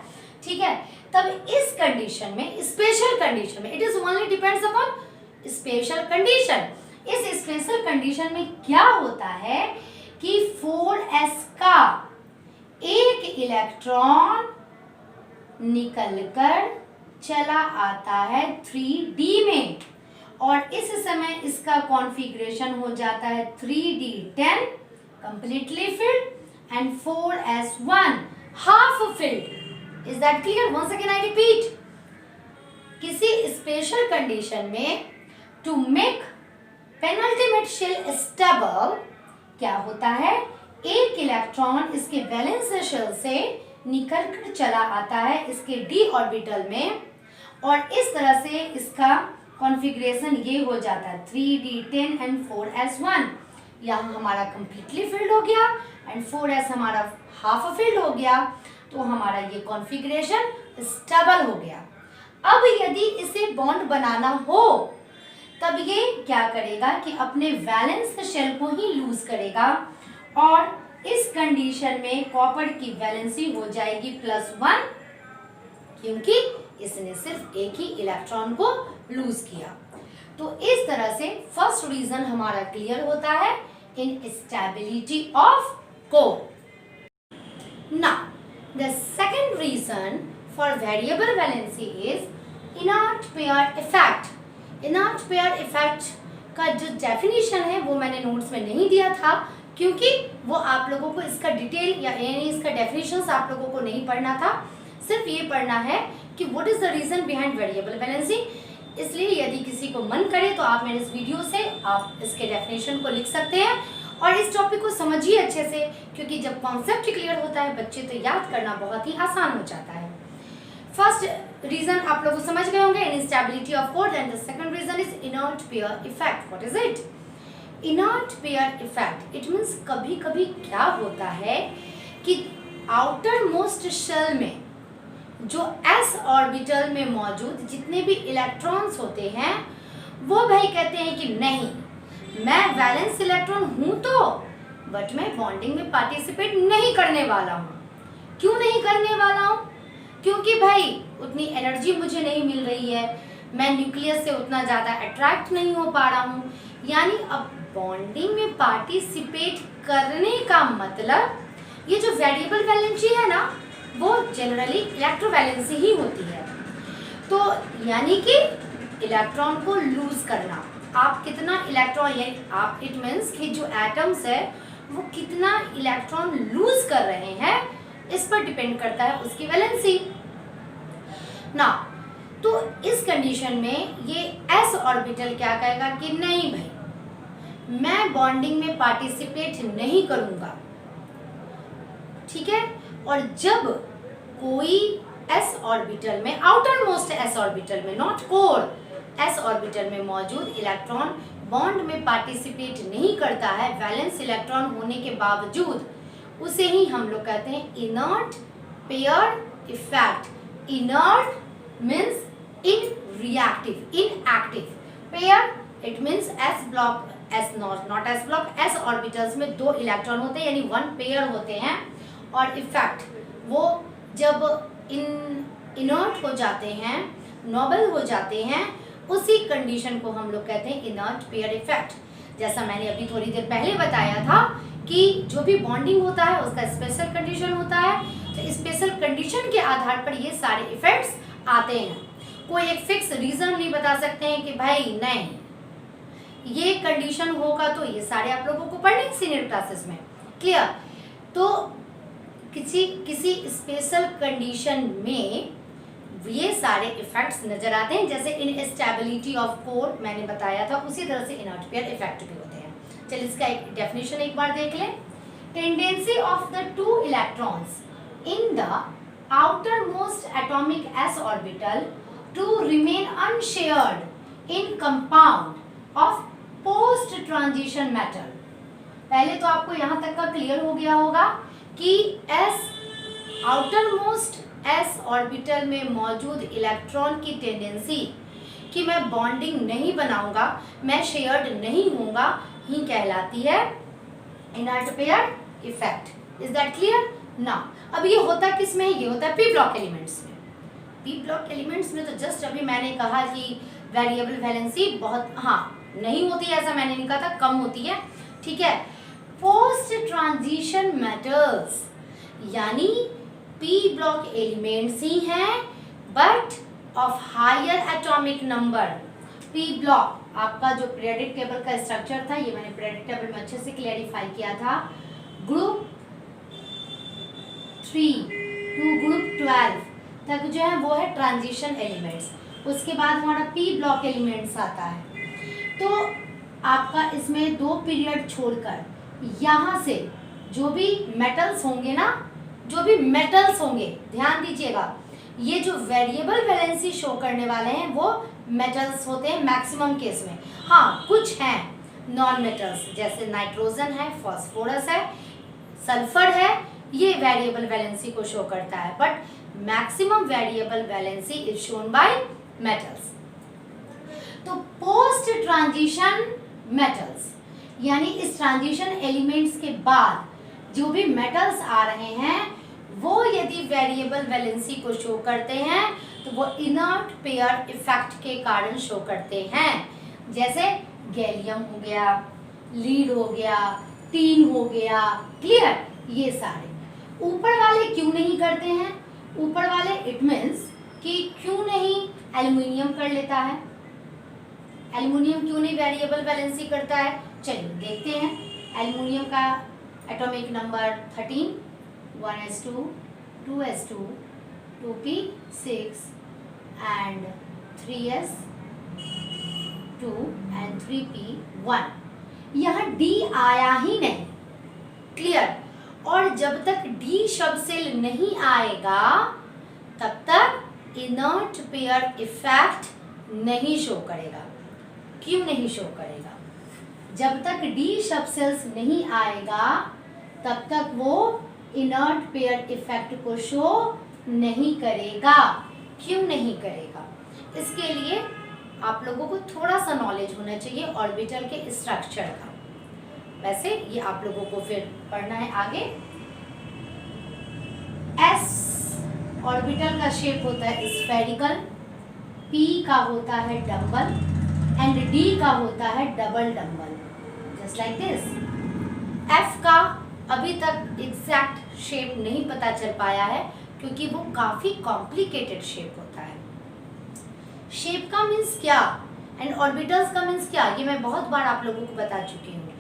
ठीक है, तब इस कंडीशन में, स्पेशल कंडीशन में, it is only depends upon special condition. इस स्पेशल कंडीशन में क्या होता है कि 4s का एक इलेक्ट्रॉन निकलकर चला आता है 3d में और इस समय इसका कॉन्फ़िगरेशन हो जाता है 3d10 completely filled and 4s1 half filled. Is that clear? Once again I repeat. किसी स्पेशल कंडीशन में to make penultimate shell stable क्या होता है, एक इलेक्ट्रॉन इसके वैलेंस शेल से निकल कर चला आता है इसके d ऑर्बिटल में और इस तरह से इसका कॉन्फ़िगरेशन ये हो जाता है 3d10 एंड 4s1. यहाँ हमारा कंप्लीटली फिल्ड हो गया एंड 4s हमारा हाफ फिल्ड हो गया, तो हमारा ये कॉन्फ़िगरेशन स्टेबल हो गया. अब यदि इसे बॉन्ड बनाना हो तब ये क्या करेगा कि अपने वैलेंस शेल को ही लूज करेगा और इस कंडीशन में कॉपर की वैलेंसी हो जाएगी +1 क्योंकि इसने सिर्फ एक ही इलेक्ट्रॉन को लूज किया. तो इस तरह से फर्स्ट रीजन हमारा क्लियर होता है instability of core. Now the second reason for variable valency is inert pair effect. Inert pair effect का जो डेफिनेशन है वो मैंने नोट्स में नहीं दिया था क्योंकि वो आप लोगों को इसका डिटेल या यानी इसका डेफिनेशंस आप लोगों को नहीं पढ़ना था, सिर्फ ये पढ़ना है कि what is the reason behind variable valency. इसलिए यदि किसी को मन करे तो आप मेरे इस वीडियो से आप इसके डेफिनेशन को लिख सकते हैं और इस टॉपिक को समझिए अच्छे से क्योंकि जब कॉन्सेप्ट क्लियर होता है बच्चे तो याद करना बहुत ही आसान हो जाता है. फर्स्ट रीजन आप लोग समझ गए होंगे, instability of core, and the second reason is inert pair effect. What is it? Inert pair effect it means कभी कभी क्या होता है कि आउटर मोस्ट शेल में जो s ऑर्बिटल में मौजूद जितने भी इलेक्ट्रॉन्स होते हैं वो भाई कहते हैं कि नहीं, मैं वैलेंस इलेक्ट्रॉन हूं तो बट मैं बॉन्डिंग में पार्टिसिपेट नहीं करने वाला हूं. क्यों नहीं करने वाला हूं? क्योंकि भाई उतनी एनर्जी मुझे नहीं मिल रही है, मैं न्यूक्लियस से उतना ज़्यादा अट्रैक्ट नहीं हो पा रहा हूँ. यानी अब बॉन्डिंग में पार्टिसिपेट करने का मतलब ये जो वेरिएबल वैलेंसी है ना वो जनरली इलेक्ट्रोवैलेंसी ही होती है. तो यानी कि इलेक्ट्रॉन को लूज करना, आप कितना इलेक्ट्रॉन यानी आप इट मीन्स कि जो एटम्स है वो कितना इलेक्ट्रॉन लूज कर रहे हैं इस पर डिपेंड करता है उसकी वैलेंसी ना. तो इस कंडीशन में ये s ऑर्बिटल क्या कहेगा कि नहीं भाई मैं बॉन्डिंग में पार्टिसिपेट नहीं करूंगा. ठीक है, और जब कोई s ऑर्बिटल में आउटर मोस्ट s ऑर्बिटल में नॉट कोर s ऑर्बिटल में मौजूद इलेक्ट्रॉन बॉन्ड में पार्टिसिपेट नहीं करता है वैलेंस इलेक्ट्रॉन होने के बावजूद, उसे ही हम लोग कहते हैं inert pair effect. Inert means unreactive, inactive. Pair it means s block, s not s block, s orbitals में 2 इलेक्ट्रॉन होते हैं यानी 1 पेयर होते हैं और इफेक्ट वो जब इनर्ट हो जाते हैं, नोबल हो जाते हैं, उसी कंडीशन को हम लोग कहते हैं इनर्ट पेयर इफेक्ट. जैसा मैंने अभी थोड़ी देर पहले बताया था कि जो भी बॉन्डिंग होता है उसका स्पेशल कंडीशन होता है, तो स्पेशल कंडीशन के आधार पर ये सारे इफेक्ट्स आते हैं. कोई एक फिक्स रीजन नहीं बता सकते हैं कि भाई नहीं ये कंडीशन होगा तो ये सारे आप लोगों को पढ़ने सीनियर क्लासेस में. क्लियर? तो किसी स्पेशल कंडीशन में ये सारे इफेक्ट्स नजर आते हैं. जैसे इनस्टेबिलिटी ऑफ कोर मैंने बताया था, उसी तरह से इनर्ट पेयर इफेक्ट भी होते हैं. चलिए इसका एक डेफिनेशन एक बार देख लें. Tendency of the 2 electrons in the outer most atomic s orbital to remain unshared in compound of post transition metal. पहले तो आपको यहाँ तक का क्लियर हो गया होगा कि s outer most s orbital में मौजूद इलेक्ट्रॉन की टेंडेंसी कि मैं बॉन्डिंग नहीं बनाऊंगा, मैं शेयर्ड नहीं होऊंगा, ही कहलाती है inert pair effect. Is that clear? ना अब ये होता किस में? ये होता है p ब्लॉक एलिमेंट्स में. p ब्लॉक एलिमेंट्स में तो जस्ट अभी मैंने कहा कि वेरिएबल वैलेंसी बहुत, हाँ नहीं होती है ऐसा मैंने नहीं कहा था, कम होती है, ठीक है। पोस्ट ट्रांजिशन मेटल्स यानी पी ब्लॉक एलिमेंट्स ही हैं but of higher atomic number. P block आपका जो पीरियोडिक टेबल का स्ट्रक्चर था, ये मैंने पीरियोडिक टेबल में अच्छे से क्लैरिफाई किया था। ग्रुप 3 टू ग्रुप 12 तक जो है वो है ट्रांजिशन एलिमेंट्स, उसके बाद हमारा पी ब्लॉक एलिमेंट्स आता है। तो आपका इसमें 2 पीरियड छोड़कर यहाँ से जो भी मेटल्स होंगे ना, जो भी मेटल्स होंगे, ध्यान दीजिएगा, ये जो वेरिएबल वैलेंसी शो करने वाले हैं वो मेटल्स होते हैं मैक्सिमम केस में। हाँ, कुछ हैं नॉन मेटल्स, जैसे नाइट्रोजन है, फास्फोरस है, सल्फर है, ये वेरिएबल वैलेंसी को शो करता है, but maximum variable valency is shown by metals. तो पोस्ट ट्रांजिशन मेटल्स यानी इस ट्रांजिशन एलिमेंट्स के बाद जो भी मेटल्स आ रहे हैं वो यदि वेरिएबल वैलेंसी को शो करते हैं तो वो इनर्ट पेयर इफेक्ट के कारण शो करते हैं। जैसे गैलियम हो गया, लीड हो गया, टीन हो गया, क्लियर, ये सारे। ऊपर वाले क्यों नहीं करते हैं? ऊपर वाले इट मीन्स कि क्यों नहीं एल्युमिनियम कर लेता है, एल्युमिनियम क्यों नहीं वेरिएबल वैलेंसी करता है? चलिए देखते हैं। एल्युमिनियम का atomic number 13, 1s2, 2s2, 2p6 and 3s2 and 3p1। यहाँ D आया ही नहीं, क्लियर। और जब तक D शब्द सेल नहीं आएगा तब तक इनर्ट पेयर इफेक्ट नहीं शो करेगा। क्यों नहीं शो करेगा? जब तक D शब्द सेल्स नहीं आएगा तब तक वो इनर्ट पेयर इफेक्ट को शो नहीं करेगा। क्यों नहीं करेगा? इसके लिए आप लोगों को थोड़ा सा नॉलेज होना चाहिए ऑर्बिटल के स्ट्रक्चर का। वैसे ये आप लोगों को फिर पढ़ना है आगे। S ऑर्बिटल का शेप होता है स्फेरिकल, P का होता है डम्बल एंड D का होता है double dumbbell, just like this. F का अभी तक एग्जैक्ट शेप नहीं पता चल पाया है क्योंकि वो काफी कॉम्प्लिकेटेड शेप होता है। शेप का मीन्स क्या एंड ऑर्बिटल्स का मीन्स क्या, ये मैं बहुत बार आप लोगों को बता चुकी हूँ।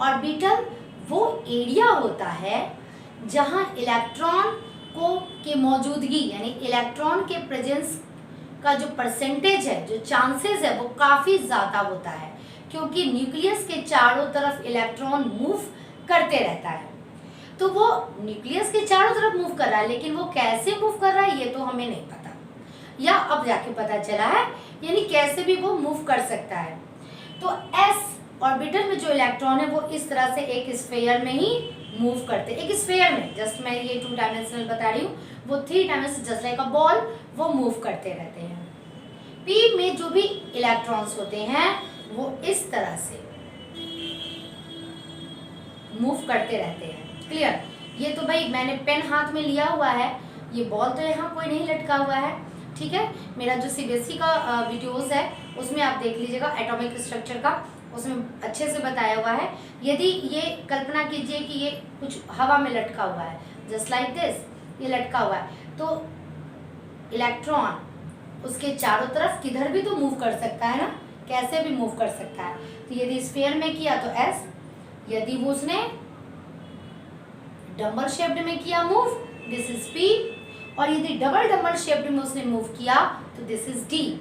ऑर्बिटल वो एरिया होता है जहाँ इलेक्ट्रॉन को के मौजूदगी यानी इलेक्ट्रॉन के प्रेजेंस का जो परसेंटेज है, जो चांसेस है, वो काफ़ी ज़्यादा होता है क्योंकि न्यूक्लियस के चारों तरफ इलेक्ट्रॉन मूव करते रहता है। तो वो न्यूक्लियस के चारों तरफ मूव कर रहा है, लेकिन वो कैसे मूव कर रहा है ये तो हमें नहीं पता, या अब जाके पता चला है, यानी कैसे भी वो मूव कर सकता है। तो एस ऑर्बिटल में जो इलेक्ट्रॉन है वो इस तरह से एक स्फीयर में ही मूव करते हैं। एक स्फीयर में, जस्ट मैं ये 2 डायमेंशनल बता रही हूँ, वो 3 dimensional just like a ball, वो मूव करते रहते हैं। पी में जो भी इलेक्ट्रॉन्स होते हैं वो इस तरह से मूव करते रहते हैं, क्लियर। ये तो भाई मैंने पेन हाथ में लिया हुआ है, ये बॉल तो यहाँ कोई नहीं लटका हुआ है, ठीक है। मेरा जो सीबीएसई का वीडियोस है उसमें आप देख लीजिएगा एटॉमिक स्ट्रक्चर का, उसमें अच्छे से बताया हुआ है। यदि ये कल्पना कीजिए कि ये कुछ हवा में लटका हुआ है, जस्ट लाइक दिस, ये लटका हुआ है, तो इलेक्ट्रॉन उसके चारों तरफ किधर भी तो मूव कर सकता है ना, कैसे भी मूव कर सकता है। तो यदि स्फीयर में किया तो एस, यदि वो उसने डबल शेप्ड में किया मूव, दिस इज पी, और यदि डबल डबल शेप्ड में उसने मूव किया तो दिस इज डी।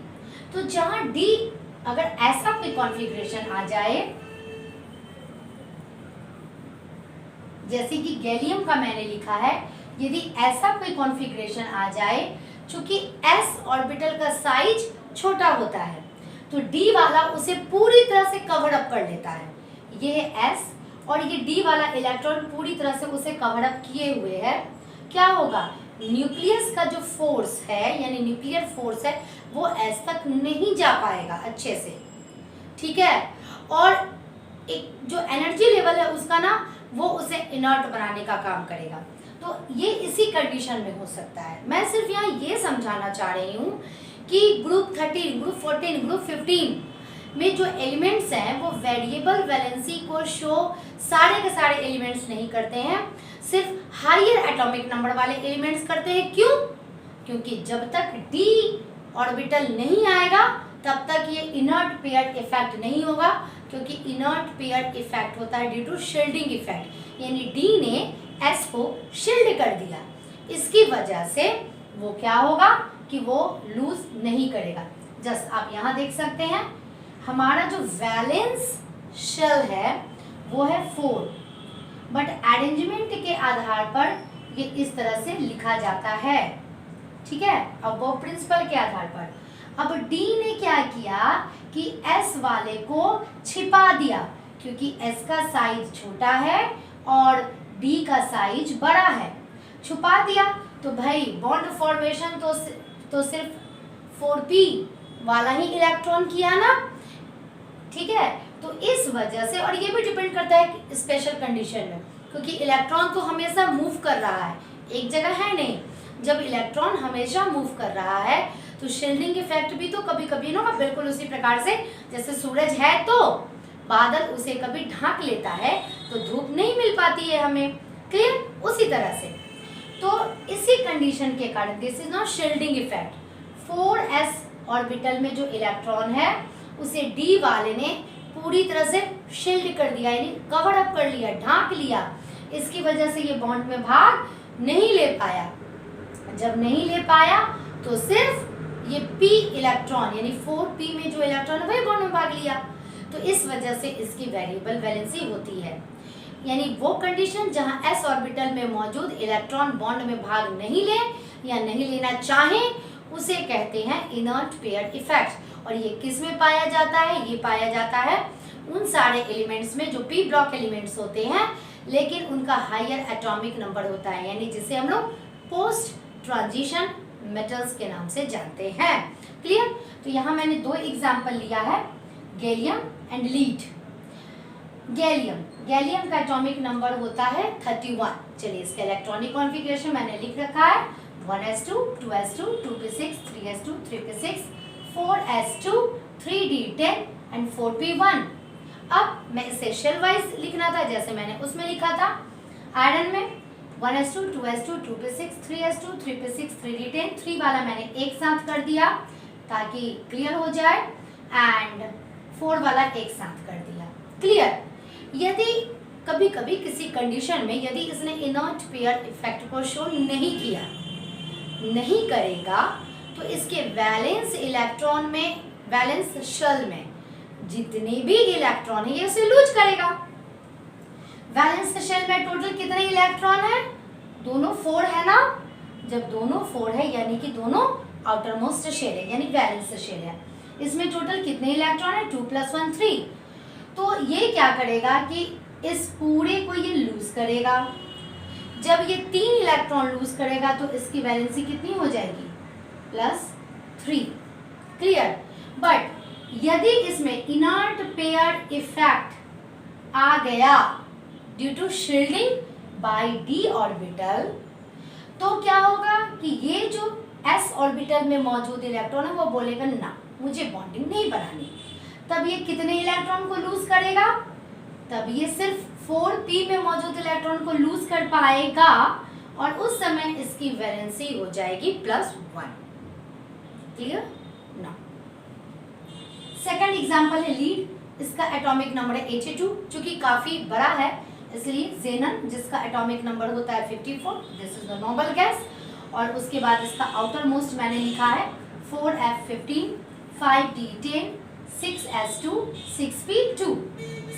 तो जहां डी अगर ऐसा कोई कॉन्फ़िगरेशन आ जाए, जैसे कि गैलियम का मैंने लिखा है, यदि ऐसा कोई कॉन्फ़िगरेशन आ जाए, चूंकि एस ऑर्बिटल का साइज छोटा होता है तो डी वाला उसे पूरी तरह से कवर अप कर लेता है। ये है एस और ये डी वाला इलेक्ट्रॉन पूरी तरह से उसे कवर अप किए हुए है। क्या होगा? न्यूक्लियस का जो फोर्स है यानी न्यूक्लियर फोर्स है वो एस तक नहीं जा पाएगा अच्छे से, ठीक है। और एक जो एनर्जी लेवल है उसका ना, वो उसे इनर्ट बनाने का काम करेगा। तो ये इसी कंडीशन में हो सकता है। मैं सिर्फ यहाँ ये समझाना चाह रही हूँ कि ग्रुप 13, ग्रुप 14, ग्रुप 15 में जो एलिमेंट्स हैं वो वेरिएबल वैलेंसी को शो सारे के सारे एलिमेंट्स नहीं करते हैं, सिर्फ हायर एटॉमिक नंबर वाले एलिमेंट्स करते हैं। क्यों? क्योंकि जब तक d ऑर्बिटल नहीं आएगा तब तक ये इनर्ट पेयर इफेक्ट नहीं होगा, क्योंकि इनर्ट पेयर इफेक्ट होता है ड्यू टू शील्डिंग इफेक्ट, यानी d ने s को शील्ड कर दिया, इसकी वजह से वो क्या होगा कि वो लूज नहीं करेगा। जस्ट आप यहाँ देख सकते हैं हमारा जो वैलेंस शेल है वो है 4, बट अरेंजमेंट के आधार पर ये इस तरह से लिखा जाता है, ठीक है। अब वो प्रिंसिपल के आधार पर, अब D ने क्या किया कि S वाले को छिपा दिया, क्योंकि S का साइज छोटा है और D का साइज बड़ा है, छुपा दिया तो भाई बॉन्ड फॉर्मेशन तो सिर्फ 4p वाला ही इलेक्ट्रॉन किया ना, ठीक है। तो इस वजह से, और ये भी डिपेंड करता है स्पेशल कंडीशन में, क्योंकि इलेक्ट्रॉन तो हमेशा मूव कर रहा है, एक जगह है नहीं। जब इलेक्ट्रॉन हमेशा मूव कर रहा है तो शील्डिंग इफेक्ट भी तो कभी कभी ना बिल्कुल उसी प्रकार से, जैसे सूरज है तो बादल उसे कभी ढांक लेता है तो धूप नहीं मिल पाती है हमें, क्लियर। उसी तरह से तो इसी कंडीशन के कारण this is not shielding effect. 4s orbital में जो इलेक्ट्रॉन है उसे d वाले ने पूरी तरह से शील्ड कर दिया, यानी कवर अप कर लिया, ढांक लिया, इसकी वजह से ये बॉन्ड में भाग नहीं ले पाया। जब नहीं ले पाया तो सिर्फ ये p इलेक्ट्रॉन यानी 4p में जो इलेक्ट्रॉन है वही बॉन्ड में भाग लिया, तो इस वजह से इसकी वेरिएबल वैलेंसी होती है। यानी वो कंडीशन जहां s ऑर्बिटल में मौजूद इलेक्ट्रॉन बॉन्ड में भाग नहीं ले या नहीं लेना चाहे उसे कहते हैं इनर्ट पेयर इफेक्ट। और ये किस में पाया जाता है? ये पाया जाता है उन सारे एलिमेंट्स में जो p ब्लॉक एलिमेंट्स होते हैं लेकिन उनका हायर एटॉमिक नंबर होता है, यानी जिसे हम लोग पोस्ट ट्रांजिशन मेटल्स के नाम से जानते हैं, क्लियर। तो यहाँ मैंने 2 एग्जाम्पल लिया है, गैलियम एंड लीड। गैलियम का एटॉमिक नंबर होता है 31। चलिए इसका इलेक्ट्रॉनिक कॉन्फ़िगरेशन मैंने लिख रखा है 1s2 2s2 2p6 3s2 3p6 4s2 3d10 and 4p1। अब मैं इसे शेल वाइज लिखना था जैसे मैंने उसमें लिखा था। आयरन में 1s2 2s2 2p6 3s2 3p6 3d10, 3 वाला मैंने एक साथ कर दिया ताकि क्लियर हो जाए, एंड 4 वाला एक साथ कर दिया, क्लियर। यदि कभी कभी किसी कंडीशन में यदि इसने इनर्ट पेयर इफेक्ट को शो नहीं करेगा तो इसके वैलेंस इलेक्ट्रॉन में, वैलेंस शेल में जितने भी इलेक्ट्रॉन है ये उसे लूज करेगा। वैलेंस शेल में टोटल कितने इलेक्ट्रॉन है? दोनों 4 है ना। जब दोनों 4 है यानी कि दोनों आउटर मोस्ट शेल है, यानी वैलेंस शेल है। इसमें टोटल कितने इलेक्ट्रॉन है? 2 + 1 3। तो ये क्या करेगा कि इस पूरे को ये लूज करेगा। जब ये 3 इलेक्ट्रॉन लूज करेगा तो इसकी वैलेंसी कितनी हो जाएगी? +3, क्लियर। बट यदि इसमें इनर्ट पेयर इफेक्ट आ गया due to shielding by d orbital, तो क्या होगा कि ये जो s ऑर्बिटल में मौजूद इलेक्ट्रॉन है वो बोलेगा ना, मुझे बॉन्डिंग नहीं बनानी। तब ये कितने इलेक्ट्रॉन को लूज करेगा? तब ये सिर्फ 4p में मौजूद इलेक्ट्रॉन को लूज कर पाएगा और उस समय इसकी वैलेंसी हो जाएगी +1, क्लियर ना। सेकंड एग्जांपल है लीड। इसका एटॉमिक नंबर है 82, चूंकि काफी बड़ा है इसलिए जेनन जिसका एटॉमिक नंबर होता है 54, this is the noble gas. और उसके बाद इसका आउटर मोस्ट मैंने लिखा है 4f15 5d10 6s2 6p2।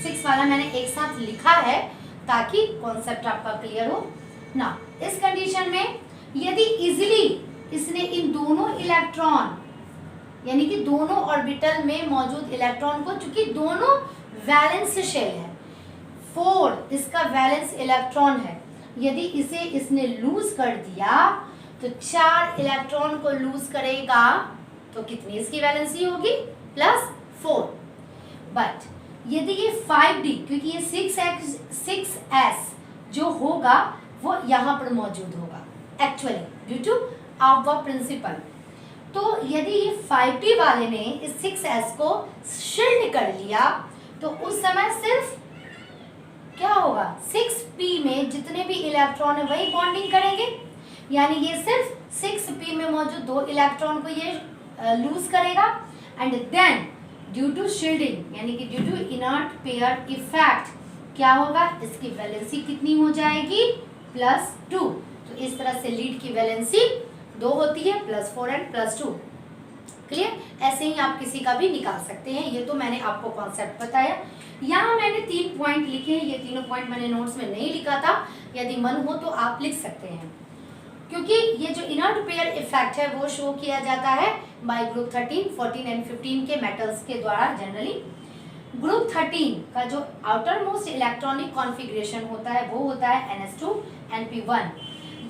6 वाला मैंने एक साथ लिखा है ताकि कॉन्सेप्ट आपका क्लियर हो ना। इस कंडीशन में यदि इजीली इसने इन दोनों इलेक्ट्रॉन यानी कि दोनों ऑर्बिटल में मौजूद इलेक्ट्रॉन को, चूंकि दोनों वैलेंस शेल है, 4 इसका वैलेंस इलेक्ट्रॉन है, यदि इसे इसने लूज कर दिया तो 4 इलेक्ट्रॉन को लूज करेगा तो कितनी इसकी वैलेंसी होगी? +4। बट यदि ये 5d, क्योंकि ये 6s जो होगा वो यहाँ पर मौजूद होगा actually due to our principle. तो यदि ये 5p वाले ने इस 6s को शील्ड कर लिया तो उस समय सिर्फ क्या होगा, 6p में जितने भी इलेक्ट्रॉन है वही बॉन्डिंग करेंगे, यानी ये सिर्फ 6p में मौजूद 2 इलेक्ट्रॉन को ये लूज करेगा। And then due to shielding यानी कि due to inert pair effect क्या होगा, इसकी वैलेंसी कितनी हो जाएगी, +2। तो इस तरह से लीड की वैलेंसी 2 होती है, +4 एंड +2। क्लियर? ऐसे ही आप किसी का भी निकाल सकते हैं। ये तो मैंने आपको कॉन्सेप्ट बताया। यहाँ मैंने 3 पॉइंट लिखे हैं, ये तीनों पॉइंट मैंने नोट्स में नहीं लिखा था, यदि मन हो तो आप लिख सकते हैं, क्योंकि ये जो इनर्ट पेयर इफेक्ट है वो शो किया जाता है बाय ग्रुप 13, 14 एंड 15 के मेटल्स के द्वारा जनरली। ग्रुप 13 का जो आउटर मोस्ट इलेक्ट्रॉनिक कॉन्फ़िगरेशन होता है वो होता है NS2 NP1।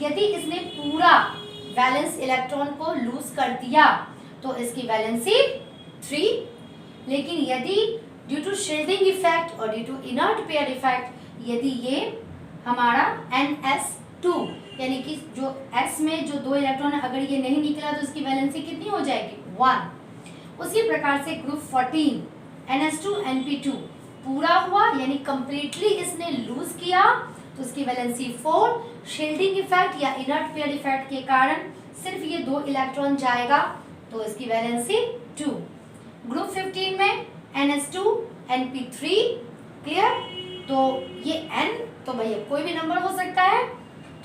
यदि इसने पूरा वैलेंस इलेक्ट्रॉन को लूज कर दिया तो इसकी वैलेंसी 3, लेकिन यदि ड्यू टू शील्डिंग इफेक्ट और due to inert pair effect यदि ये हमारा NS2 यानी कि जो S में जो 2 इलेक्ट्रॉन है अगर ये नहीं निकला तो इसकी वैलेंसी कितनी हो जाएगी, 1। उसी प्रकार से ग्रुप 14 NS2 NP2 पूरा हुआ यानी कंप्लीटली इसने लूज किया तो इसकी वैलेंसी 4। शील्डिंग इफेक्ट या इनर्ट पेयर इफेक्ट के कारण सिर्फ ये 2 इलेक्ट्रॉन जाएगा तो इसकी वैलेंसी 2। ग्रुप 15 में NS2 NP3। क्लियर? तो ये N तो भैया कोई भी नंबर हो सकता है।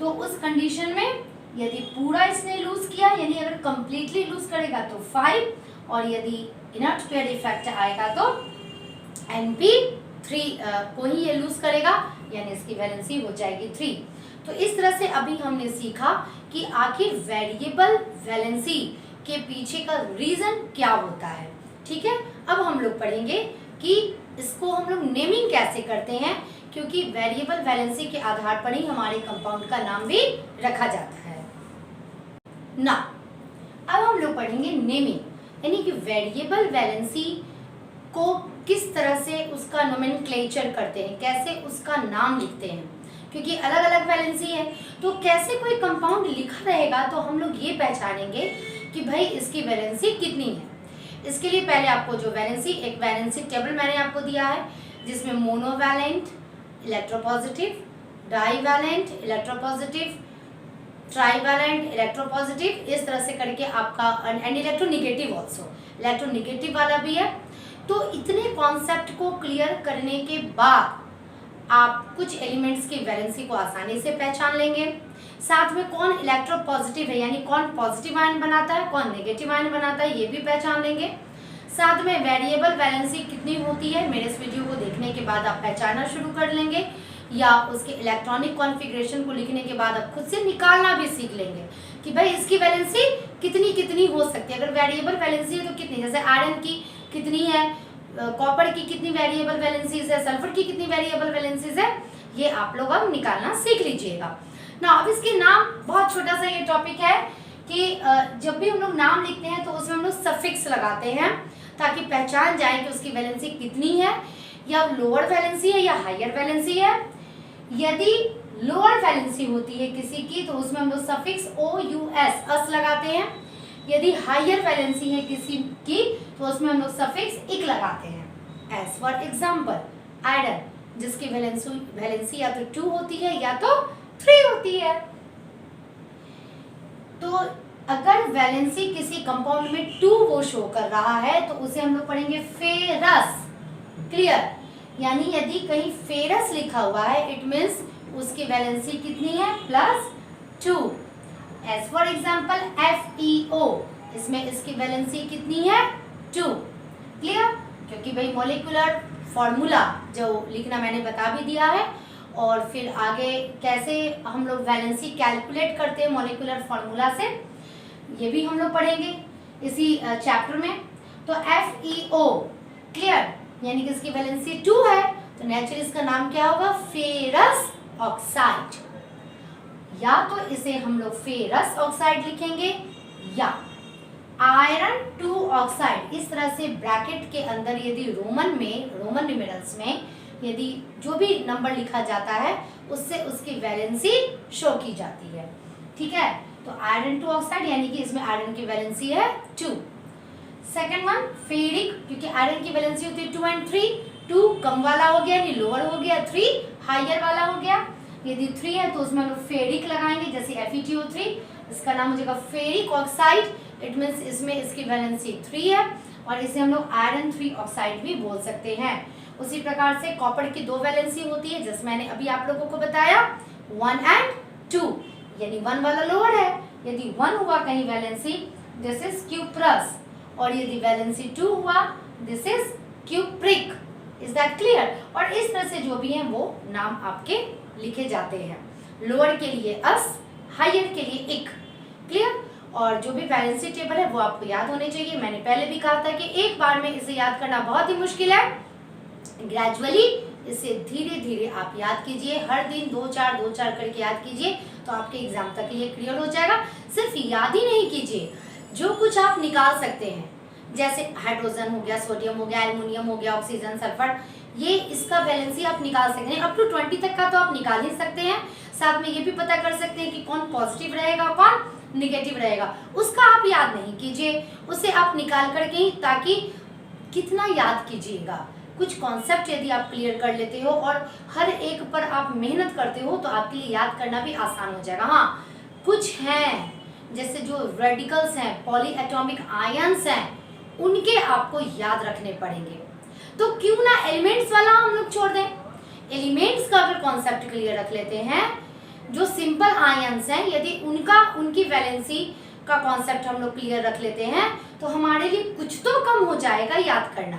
तो उस कंडीशन में यदि पूरा इसने लूज किया यानी अगर कंप्लीटली लूज करेगा तो 5 और यदि इनर्ट पेयर इफेक्ट आएगा तो NP3 को ही ये लूज करेगा यानी इसकी वैलेंसी हो जाएगी 3। तो इस तरह से अभी हमने सीखा कि आखिर वेरिएबल वैलेंसी के पीछे का रीजन क्या होता है। ठीक है, अब हम लोग पढ़ेंगे कि इसको हम लोग नेमिंग कैसे करते हैं, क्योंकि वेरिएबल वैलेंसी के आधार पर ही हमारे कंपाउंड का नाम भी रखा जाता है ना। अब हम लोग पढ़ेंगे नेमिंग यानी कि वेरिएबल वैलेंसी को किस तरह से उसका नोमेनक्लेचर करते हैं, कैसे उसका नाम लिखते हैं, क्योंकि अलग अलग वैलेंसी है तो कैसे कोई कंपाउंड लिखा रहेगा तो हम लोग ये पहचानेंगे कि भाई इसकी वैलेंसी कितनी है। इसके लिए पहले आपको जो एक वैलेंसी टेबल मैंने आपको दिया है जिसमें monovalent electropositive, divalent electropositive, trivalent electropositive, इस तरह से करके आपका एंड इलेक्ट्रोनिगेटिव ऑल्सो, इलेक्ट्रोनिगेटिव वाला भी है। तो इतने कॉन्सेप्ट को क्लियर करने के बाद आप कुछ एलिमेंट्स की वैलेंसी को आसानी से पहचान लेंगे। साथ में कौन इलेक्ट्रोपॉजिटिव है यानी कौन पॉजिटिव आयन बनाता है, कौन नेगेटिव आयन बनाता है, ये भी पहचान लेंगे। साथ में वेरिएबल वैलेंसी कितनी होती है मेरे इस वीडियो को देखने के बाद आप पहचानना शुरू कर लेंगे, या उसके इलेक्ट्रॉनिक कॉन्फ़िगरेशन को लिखने के बाद आप खुद से निकालना भी सीख लेंगे कि भाई इसकी वैलेंसी कितनी कितनी हो सकती है। अगर वेरिएबल वैलेंसी है तो कितनी, जैसे आयरन की कितनी है, कॉपर की कितनी वेरिएबल वैलेंसीज है, सल्फर की कितनी वेरिएबल वैलेंसीज है, ये आप लोग अब निकालना सीख लीजिएगा ना। अब इसके नाम बहुत छोटा सा ये टॉपिक है कि जब भी हम लोग नाम लिखते हैं तो उसमें हम लोग सफिक्स लगाते हैं ताकि पहचान जाए कि उसकी वैलेंसी कितनी है, या लोअर वैलेंसी है या हायर वैलेंसी है। यदि लोअर वैलेंसी होती है किसी की तो उसमें हम लोग सफिक्स OUS अस लगाते हैं। यदि हायर वैलेंसी है किसी की तो उसमें हम लोग सफिक्स इक लगाते हैं। एज फॉर एग्जाम्पल आयरन जिसकी वैलेंसी या तो 2 होती है या तो 3 होती है। तो अगर वैलेंसी किसी कंपाउंड में 2 वो शो कर रहा है तो उसे हम लोग पढ़ेंगे फेरस। क्लियर? यानी यदि कहीं फेरस लिखा हुआ है इट मीन्स उसकी वैलेंसी कितनी है, +2। एज फॉर एग्जाम्पल FeO, इसमें इसकी वैलेंसी कितनी है, 2। क्लियर? क्योंकि भाई मॉलिक्यूलर फॉर्मूला जो लिखना मैंने बता भी दिया है, और फिर आगे कैसे हम लोग वैलेंसी कैलकुलेट करते हैं मॉलिक्यूलर फॉर्मूला से, ये भी हम लोग पढ़ेंगे इसी चैप्टर में। तो FeO क्लियर, यानी कि इसकी वैलेंसी 2 है तो नेचुरली इसका नाम क्या होगा, फेरस ऑक्साइड, या तो इसे हम लोग फेरस ऑक्साइड लिखेंगे या आयरन 2 ऑक्साइड। इस तरह से ब्रैकेट के अंदर यदि रोमन न्यूमेरल्स में यदि जो भी नंबर लिखा जाता है उससे उसकी वैलेंसी शो की जाती है। ठीक है, तो आयरन 2 ऑक्साइड यानी कि इसमें आयरन की वैलेंसी है 2। सेकंड वन फेरिक, क्योंकि आयरन की वैलेंसी होती है 2 and 3, 2 कम वाला हो गया यानी लोअर हो गया, 3 हायर वाला हो गया। यदि 3 है तो उसमें हम लोग फेरिक लगाएंगे, जैसे FeTO3, इसका नाम हो जाएगा फेरिक ऑक्साइड। इट मीन्स इसमें इसकी वैलेंसी 3 है और इसे हम लोग आयरन 3 ऑक्साइड भी बोल सकते हैं। उसी प्रकार से कॉपर की 2 वैलेंसी होती है, जैसे मैंने अभी आप लोगों को बताया 1 and 2, यानी 1 वाला लोअर है। यदि 1 हुआ कहीं वैलेंसी, दिस इज क्यूप्रस, और यदि वैलेंसी 2 हुआ, this is cupric. Is that clear? और इस तरह से जो भी हैं वो नाम आपके लिखे जाते हैं। लोअर के लिए अस, हायर के लिए इक। क्लियर? और जो भी वैलेंसी टेबल है वो आपको याद होने चाहिए। मैंने पहले भी कहा था कि एक बार में इसे याद करना बहुत ही मुश्किल है। ग्रेजुअली इसे धीरे धीरे आप याद कीजिए, हर दिन 2-4 करके याद कीजिए, तो आपके एग्जाम तक ये क्लियर हो जाएगा। सिर्फ याद ही नहीं कीजिए, जो कुछ आप निकाल सकते हैं, जैसे हाइड्रोजन हो गया, सोडियम हो गया, एल्युमिनियम हो गया, ऑक्सीजन, सल्फर, ये इसका वैलेंसी आप निकाल सकते हैं। अप टू 20 तक का तो आप निकाल ही सकते हैं। साथ में ये भी पता कर सकते हैं कि कौन पॉजिटिव रहेगा, कौन निगेटिव रहेगा। उसका आप याद नहीं कीजिए, उसे आप निकाल करके ही, ताकि कितना याद कीजिएगा। कुछ कॉन्सेप्ट यदि आप क्लियर कर लेते हो और हर एक पर आप मेहनत करते हो तो आपके लिए याद करना भी आसान हो जाएगा। हाँ, कुछ हैं जैसे जो रेडिकल्स हैं, पॉली एटॉमिक आयंस हैं, उनके आपको याद रखने पड़ेंगे। तो क्यों ना एलिमेंट्स वाला हम लोग छोड़ दें, एलिमेंट्स का अगर कॉन्सेप्ट क्लियर रख लेते हैं। जो सिंपल आयंस हैं, यदि उनकी वैलेंसी का कॉन्सेप्ट हम लोग क्लियर रख लेते हैं तो हमारे लिए कुछ तो कम हो जाएगा याद करना।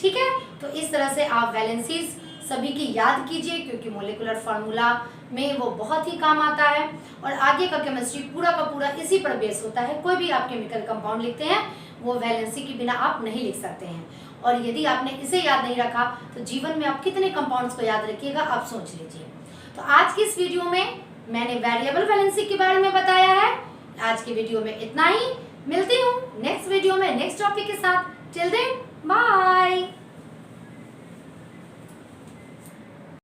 ठीक है? तो इस तरह से आप वैलेंसीज सभी की याद कीजिए, क्योंकि मोलिकुलर फार्मूला में वो बहुत ही काम आता है। और आगे का केमिस्ट्री पूरा का पूरा इसी पर बेस होता है। कोई भी आप केमिकल कंपाउंड लिखते हैं वो वैलेंसी के बिना आप नहीं लिख सकते हैं। और यदि आपने इसे याद नहीं रखा तो जीवन में आप कितने कंपाउंड्स को याद रखिएगा, आप सोच लीजिए। तो आज की इस वीडियो में मैंने वेरिएबल वैलेंसी के बारे में बताया है। आज की वीडियो में इतना ही। मिलती हूँ नेक्स्ट वीडियो में नेक्स्ट टॉपिक के साथ। Till then bye.